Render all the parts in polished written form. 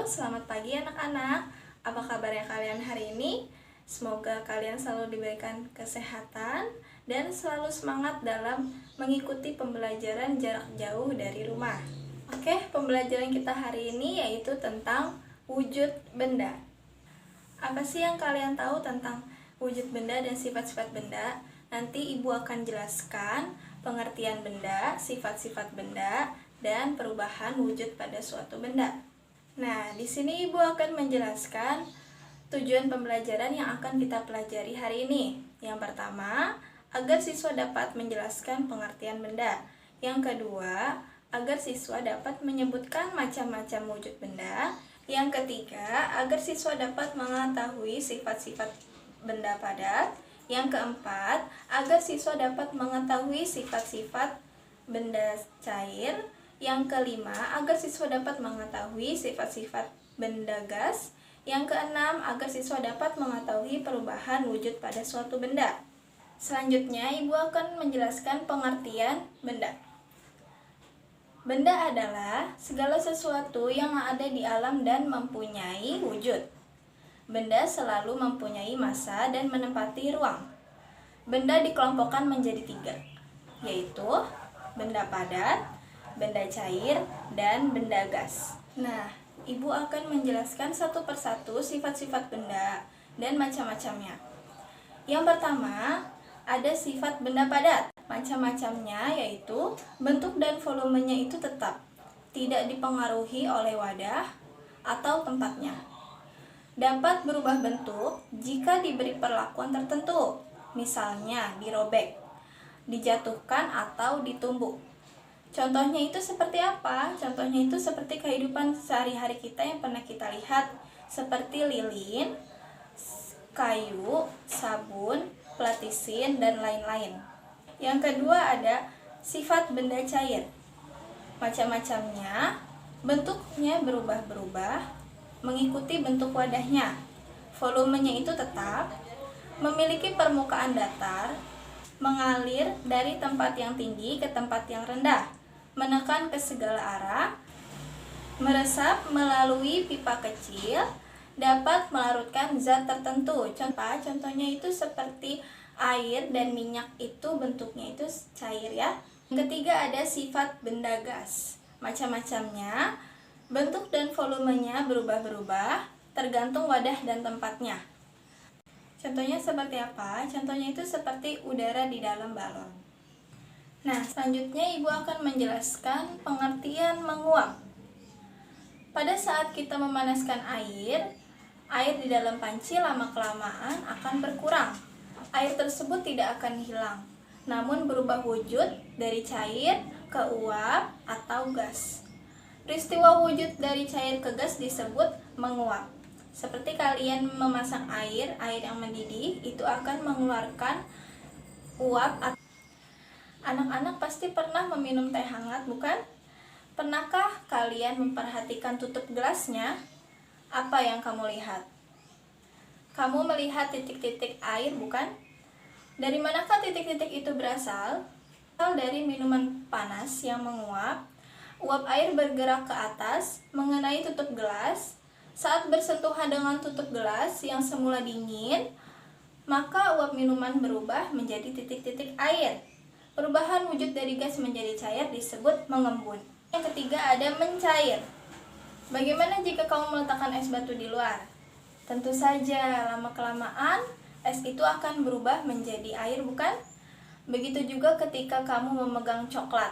selamat pagi anak-anak. Apa kabarnya kalian hari ini? Semoga kalian selalu diberikan kesehatan dan selalu semangat dalam mengikuti pembelajaran jarak jauh dari rumah. Oke, pembelajaran kita hari ini yaitu tentang wujud benda. Apa sih yang kalian tahu tentang wujud benda dan sifat-sifat benda? Nanti Ibu akan jelaskan pengertian benda, sifat-sifat benda, dan perubahan wujud pada suatu benda. Nah, di sini Ibu akan menjelaskan tujuan pembelajaran yang akan kita pelajari hari ini. Yang pertama, agar siswa dapat menjelaskan pengertian benda. Yang kedua, agar siswa dapat menyebutkan macam-macam wujud benda. Yang ketiga, agar siswa dapat mengetahui sifat-sifat benda padat. Yang keempat, agar siswa dapat mengetahui sifat-sifat benda cair. Yang kelima, agar siswa dapat mengetahui sifat-sifat benda gas. Yang keenam, agar siswa dapat mengetahui perubahan wujud pada suatu benda. Selanjutnya, Ibu akan menjelaskan pengertian benda. Benda adalah segala sesuatu yang ada di alam dan mempunyai wujud. Benda selalu mempunyai massa dan menempati ruang. Benda dikelompokkan menjadi 3, yaitu benda padat, benda cair, dan benda gas. Nah, Ibu akan menjelaskan satu persatu sifat-sifat benda dan macam-macamnya. Yang pertama, ada sifat benda padat. Macam-macamnya yaitu bentuk dan volumenya itu tetap, tidak dipengaruhi oleh wadah atau tempatnya. Dapat berubah bentuk jika diberi perlakuan tertentu, misalnya dirobek, dijatuhkan, atau ditumbuk. Contohnya itu seperti apa? Contohnya itu seperti kehidupan sehari-hari kita yang pernah kita lihat, seperti lilin, kayu, sabun, platisin, dan lain-lain. Yang kedua ada sifat benda cair. Macam-macamnya, bentuknya berubah-berubah mengikuti bentuk wadahnya. Volumenya itu tetap, memiliki permukaan datar, mengalir dari tempat yang tinggi ke tempat yang rendah, menekan ke segala arah, meresap melalui pipa kecil, dapat melarutkan zat tertentu. Contohnya itu seperti air dan minyak, itu bentuknya itu cair ya. Ketiga ada sifat benda gas. Macam-macamnya, bentuk dan volumenya berubah-berubah tergantung wadah dan tempatnya. Contohnya seperti apa? Contohnya itu seperti udara di dalam balon. Nah, selanjutnya Ibu akan menjelaskan pengertian menguap. Pada saat kita memanaskan air di dalam panci lama-kelamaan akan berkurang. Air tersebut tidak akan hilang, namun berubah wujud dari cair ke uap atau gas. Peristiwa wujud dari cair ke gas disebut menguap. Seperti kalian memasak air yang mendidih, itu akan mengeluarkan uap. Anak-anak pasti pernah meminum teh hangat, bukan? Pernahkah kalian memperhatikan tutup gelasnya? Apa yang kamu lihat? Kamu melihat titik-titik air, bukan? Dari manakah titik-titik itu berasal? Dari minuman panas yang menguap. Uap air bergerak ke atas, mengenai tutup gelas. Saat bersentuhan dengan tutup gelas yang semula dingin, maka uap minuman berubah menjadi titik-titik air. Perubahan wujud dari gas menjadi cair disebut mengembun. Yang ketiga ada mencair. Bagaimana jika kamu meletakkan es batu di luar? Tentu saja lama-kelamaan es itu akan berubah menjadi air, bukan? Begitu juga ketika kamu memegang coklat.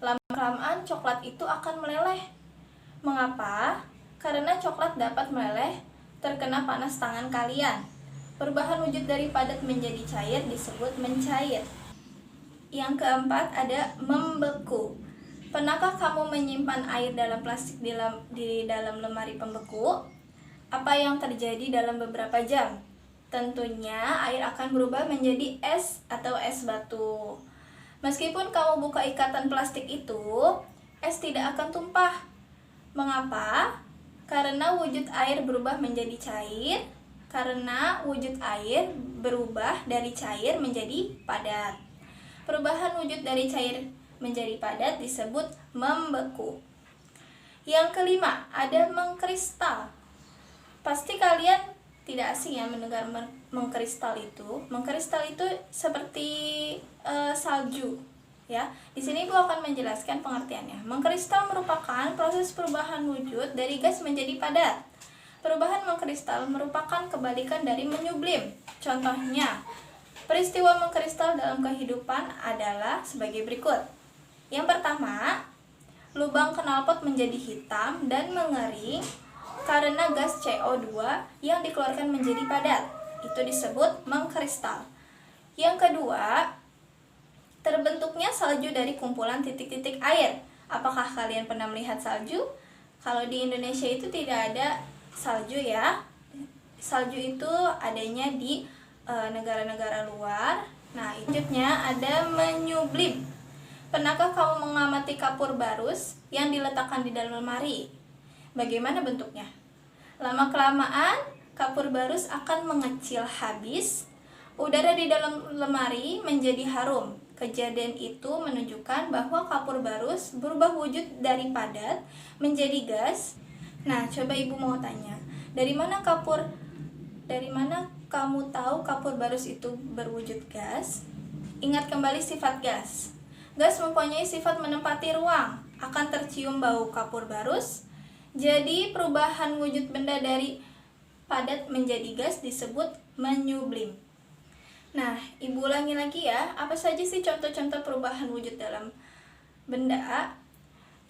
Lama-kelamaan coklat itu akan meleleh. Mengapa? Karena coklat dapat meleleh terkena panas tangan kalian. Perubahan wujud dari padat menjadi cair disebut mencair. Yang keempat ada membeku. Pernahkah kamu menyimpan air dalam plastik di dalam lemari pembeku? Apa yang terjadi dalam beberapa jam? Tentunya air akan berubah menjadi es atau es batu. Meskipun kamu buka ikatan plastik itu, es tidak akan tumpah. Mengapa? Karena wujud air berubah menjadi cair. Karena wujud air berubah dari cair menjadi padat. Perubahan wujud dari cair menjadi padat disebut membeku. Yang kelima, ada mengkristal. Pasti kalian tidak asing ya mendengar mengkristal itu. Mengkristal itu seperti salju, ya. Di sini Ibu akan menjelaskan pengertiannya. Mengkristal merupakan proses perubahan wujud dari gas menjadi padat. Perubahan mengkristal merupakan kebalikan dari menyublim. Contohnya, peristiwa mengkristal dalam kehidupan adalah sebagai berikut. Yang pertama, lubang knalpot menjadi hitam dan mengering karena gas CO2 yang dikeluarkan menjadi padat. Itu disebut mengkristal. Yang kedua, terbentuknya salju dari kumpulan titik-titik air. Apakah kalian pernah melihat salju? Kalau di Indonesia itu tidak ada salju ya. Salju itu adanya di negara-negara luar. Nah, hidupnya ada menyublim. Pernahkah kamu mengamati kapur barus yang diletakkan di dalam lemari? Bagaimana bentuknya? Lama-kelamaan, kapur barus akan mengecil habis. Udara di dalam lemari menjadi harum. Kejadian itu menunjukkan bahwa kapur barus berubah wujud dari padat menjadi gas. Nah, coba Ibu mau tanya, dari mana kamu tahu kapur barus itu berwujud gas? Ingat kembali sifat gas. Gas mempunyai sifat menempati ruang, akan tercium bau kapur barus. Jadi perubahan wujud benda dari padat menjadi gas disebut menyublim. Nah, Ibu ulangi lagi ya, apa saja sih contoh-contoh perubahan wujud dalam benda?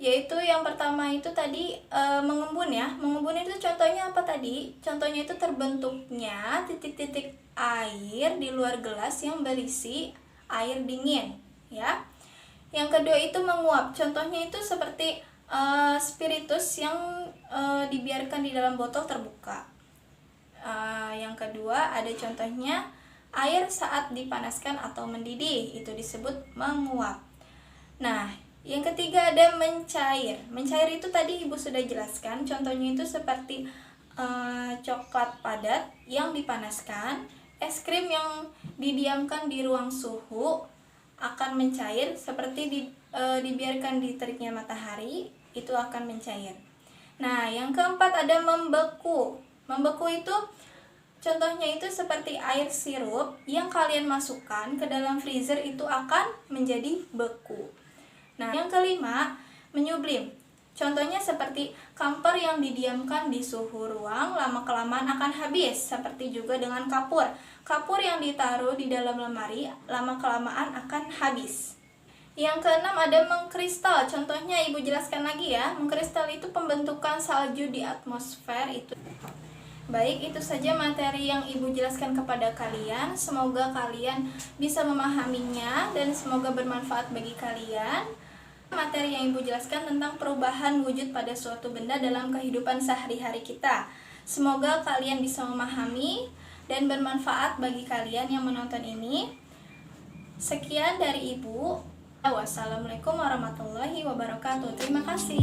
Yaitu yang pertama itu tadi mengembun ya. Mengembun itu contohnya apa tadi? Contohnya itu terbentuknya titik-titik air di luar gelas yang berisi air dingin, ya. Yang kedua itu menguap. Contohnya itu seperti spiritus yang dibiarkan di dalam botol terbuka. Yang kedua ada contohnya air saat dipanaskan atau mendidih, itu disebut menguap. Nah, yang ketiga ada mencair. Mencair itu tadi Ibu sudah jelaskan. Contohnya itu seperti coklat padat yang dipanaskan, es krim yang didiamkan di ruang suhu akan mencair, seperti dibiarkan di teriknya matahari, itu akan mencair. Nah, yang keempat ada membeku. Membeku itu contohnya itu seperti air sirup yang kalian masukkan ke dalam freezer, itu akan menjadi beku. Nah, yang kelima menyublim. Contohnya seperti kamper yang didiamkan di suhu ruang, lama-kelamaan akan habis, seperti juga dengan kapur. Kapur yang ditaruh di dalam lemari, lama-kelamaan akan habis. Yang keenam ada mengkristal. Contohnya Ibu jelaskan lagi ya. Mengkristal itu pembentukan salju di atmosfer itu. Baik, itu saja materi yang Ibu jelaskan kepada kalian. Semoga kalian bisa memahaminya dan semoga bermanfaat bagi kalian. Materi yang Ibu jelaskan tentang perubahan wujud pada suatu benda dalam kehidupan sehari-hari kita. Semoga kalian bisa memahami dan bermanfaat bagi kalian yang menonton ini. Sekian dari Ibu. Wassalamualaikum warahmatullahi wabarakatuh. Terima kasih.